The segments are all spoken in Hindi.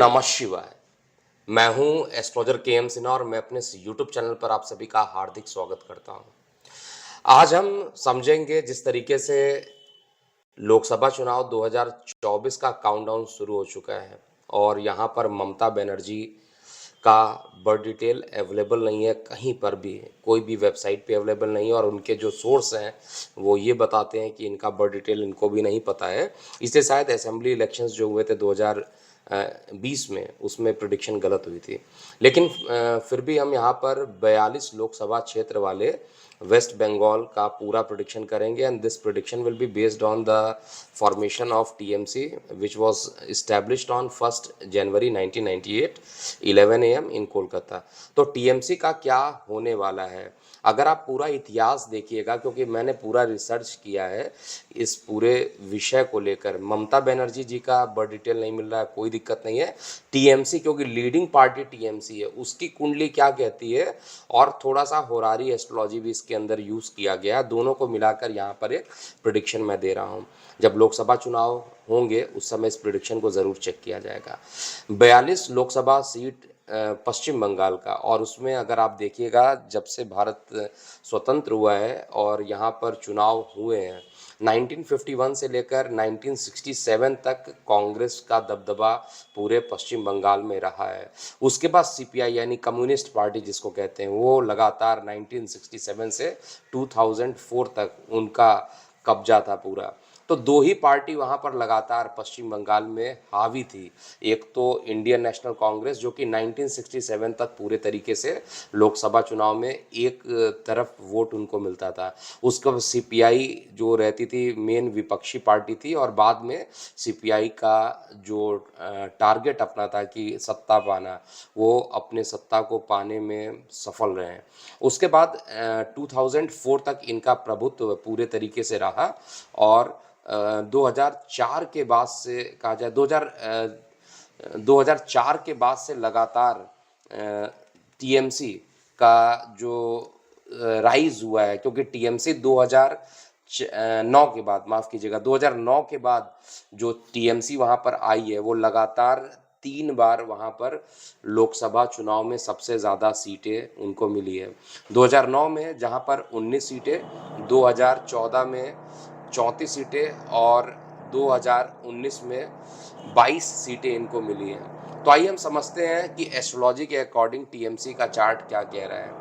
नमः शिवाय। मैं हूं एस्ट्रोलॉजर के एम सिन्हा और मैं अपने इस यूट्यूब चैनल पर आप सभी का हार्दिक स्वागत करता हूं। आज हम समझेंगे जिस तरीके से लोकसभा चुनाव 2024 का काउंटडाउन शुरू हो चुका है और यहां पर ममता बनर्जी का बर्थ डिटेल अवेलेबल नहीं है, कहीं पर भी कोई भी वेबसाइट पे अवेलेबल नहीं है और उनके जो सोर्स हैं वो ये बताते हैं कि इनका बर्थ डिटेल इनको भी नहीं पता है। इसलिए शायद असेंबली इलेक्शंस जो हुए थे 2020 में उसमें प्रिडिक्शन गलत हुई थी। लेकिन फिर भी हम यहाँ पर 42 लोकसभा क्षेत्र वाले वेस्ट बंगाल का पूरा प्रिडिक्शन करेंगे and this prediction will be based on the formation of TMC which was established on 1st January 1998 11 AM in Kolkata. तो TMC का क्या होने वाला है, अगर आप पूरा इतिहास देखिएगा, क्योंकि मैंने पूरा रिसर्च किया है इस पूरे विषय को लेकर। ममता बनर्जी जी का बर्थ डिटेल नहीं मिल रहा है, कोई दिक्कत नहीं है। टीएमसी, क्योंकि लीडिंग पार्टी टीएमसी है, उसकी कुंडली क्या कहती है और थोड़ा सा होरारी एस्ट्रोलॉजी भी इसके अंदर यूज किया गया है। दोनों को मिलाकर यहाँ पर एक प्रिडिक्शन मैं दे रहा हूँ। जब लोकसभा चुनाव होंगे उस समय इस प्रिडिक्शन को ज़रूर चेक किया जाएगा। 42 लोकसभा सीट पश्चिम बंगाल का, और उसमें अगर आप देखिएगा जब से भारत स्वतंत्र हुआ है और यहाँ पर चुनाव हुए हैं 1951 से लेकर 1967 तक कांग्रेस का दबदबा पूरे पश्चिम बंगाल में रहा है। उसके बाद सीपीआई यानी कम्युनिस्ट पार्टी जिसको कहते हैं, वो लगातार 1967 से 2004 तक उनका कब्जा था पूरा। तो दो ही पार्टी वहाँ पर लगातार पश्चिम बंगाल में हावी थी। एक तो इंडियन नेशनल कांग्रेस जो कि 1967 तक पूरे तरीके से लोकसभा चुनाव में एक तरफ वोट उनको मिलता था। उसके बाद सीपीआई जो रहती थी मेन विपक्षी पार्टी थी, और बाद में सीपीआई का जो टारगेट अपना था कि सत्ता पाना, वो अपने सत्ता को पाने में सफल रहे हैं। उसके बाद 2004 तक इनका प्रभुत्व पूरे तरीके से रहा और 2004 के बाद से कहा जाए 2004 के बाद से लगातार टीएमसी का जो राइज हुआ है, क्योंकि टीएमसी 2009 के बाद, माफ़ कीजिएगा, 2009 के बाद जो टीएमसी वहाँ पर आई है वो लगातार 3 बार वहाँ पर लोकसभा चुनाव में सबसे ज़्यादा सीटें उनको मिली है। 2009 में जहाँ पर 19 सीटें, 2014 में 34 सीटें और 2019 में 22 सीटें इनको मिली हैं। तो आइए हम समझते हैं कि एस्ट्रोलॉजी के अकॉर्डिंग टीएमसी का चार्ट क्या कह रहा है।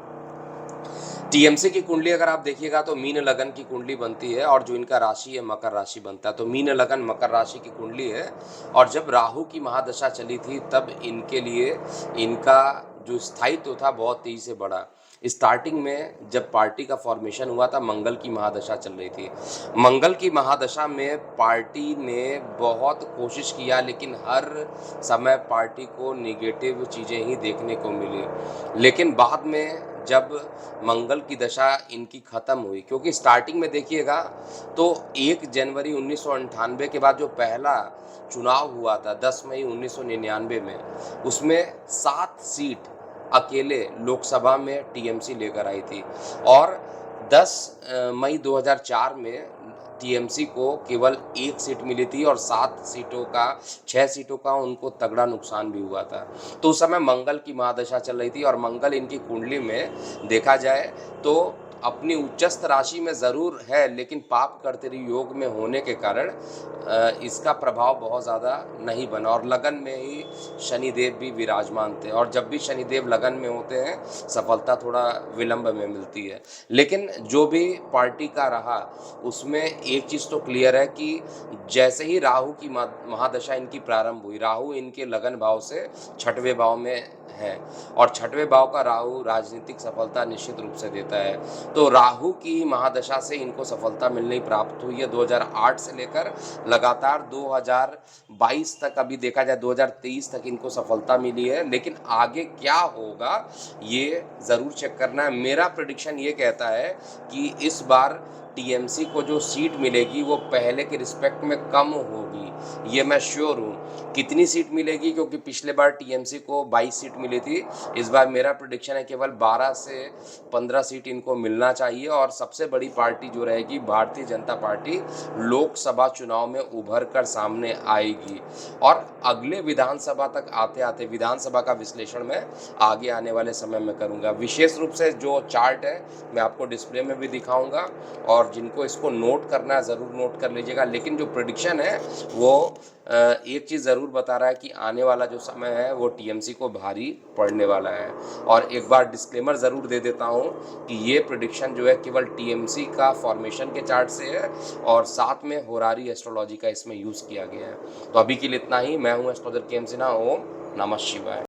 टीएमसी की कुंडली अगर आप देखिएगा तो मीन लगन की कुंडली बनती है और जो इनका राशि है मकर राशि बनता है। तो मीन लगन मकर राशि की कुंडली है, और जब राहु की महादशा चली थी तब इनके लिए इनका जो स्थायित्व था बहुत तेजी से बढ़ा। स्टार्टिंग में जब पार्टी का फॉर्मेशन हुआ था मंगल की महादशा चल रही थी। मंगल की महादशा में पार्टी ने बहुत कोशिश किया, लेकिन हर समय पार्टी को निगेटिव चीज़ें ही देखने को मिली। लेकिन बाद में जब मंगल की दशा इनकी ख़त्म हुई, क्योंकि स्टार्टिंग में देखिएगा तो 1 जनवरी 1998 के बाद जो पहला चुनाव हुआ था 10 मई 1999 में, उसमें 7 सीट अकेले लोकसभा में टीएमसी लेकर आई थी, और 10 मई 2004 में टीएमसी को केवल 1 सीट मिली थी और 6 सीटों का उनको तगड़ा नुकसान भी हुआ था। तो उस समय मंगल की महादशा चल रही थी और मंगल इनकी कुंडली में देखा जाए तो अपनी उच्चस्थ राशि में ज़रूर है, लेकिन पाप कर्तरी योग में होने के कारण इसका प्रभाव बहुत ज़्यादा नहीं बना, और लगन में ही शनिदेव भी विराजमान थे, और जब भी शनिदेव लगन में होते हैं सफलता थोड़ा विलंब में मिलती है। लेकिन जो भी पार्टी का रहा उसमें एक चीज़ तो क्लियर है कि जैसे ही राहु की महादशा इनकी प्रारंभ हुई, राहु इनके लगन भाव से 6वें भाव में है, और 6वें भाव का राहु राजनीतिक सफलता निश्चित रूप से देता है। तो राहु की महादशा से इनको सफलता मिलनी प्राप्त हुई है 2008 से लेकर लगातार 2022 तक। अभी देखा जाए 2023 तक इनको सफलता मिली है, लेकिन आगे क्या होगा ये ज़रूर चेक करना है। मेरा प्रेडिक्शन ये कहता है कि इस बार टीएमसी को जो सीट मिलेगी वो पहले के रिस्पेक्ट में कम होगी, ये मैं श्योर हूँ। कितनी सीट मिलेगी, क्योंकि पिछले बार टीएमसी को 22 सीट मिली थी, इस बार मेरा प्रेडिक्शन है केवल 12 से 15 सीट इनको मिलना चाहिए। और सबसे बड़ी पार्टी जो रहेगी भारतीय जनता पार्टी लोकसभा चुनाव में उभर कर सामने आएगी। और अगले विधानसभा तक आते-आते विधानसभा का विश्लेषण मैं आगे आने वाले समय में करूँगा। विशेष रूप से जो चार्ट है मैं आपको डिस्प्ले में भी दिखाऊँगा, और जिनको इसको नोट करना है ज़रूर नोट कर लीजिएगा। लेकिन जो प्रेडिक्शन है वो एक चीज़ ज़रूर बता रहा है कि आने वाला जो समय है वो टीएमसी को भारी पड़ने वाला है। और एक बार डिस्क्लेमर ज़रूर दे देता हूँ कि ये प्रेडिक्शन जो है केवल टीएमसी का फॉर्मेशन के चार्ट से है, और साथ में होरारी एस्ट्रोलॉजी का इसमें यूज़ किया गया है। तो अभी के लिए इतना ही। मैं हूँ एस्ट्रोलॉजर के एम सिन्हा। ओम नमः शिवाय।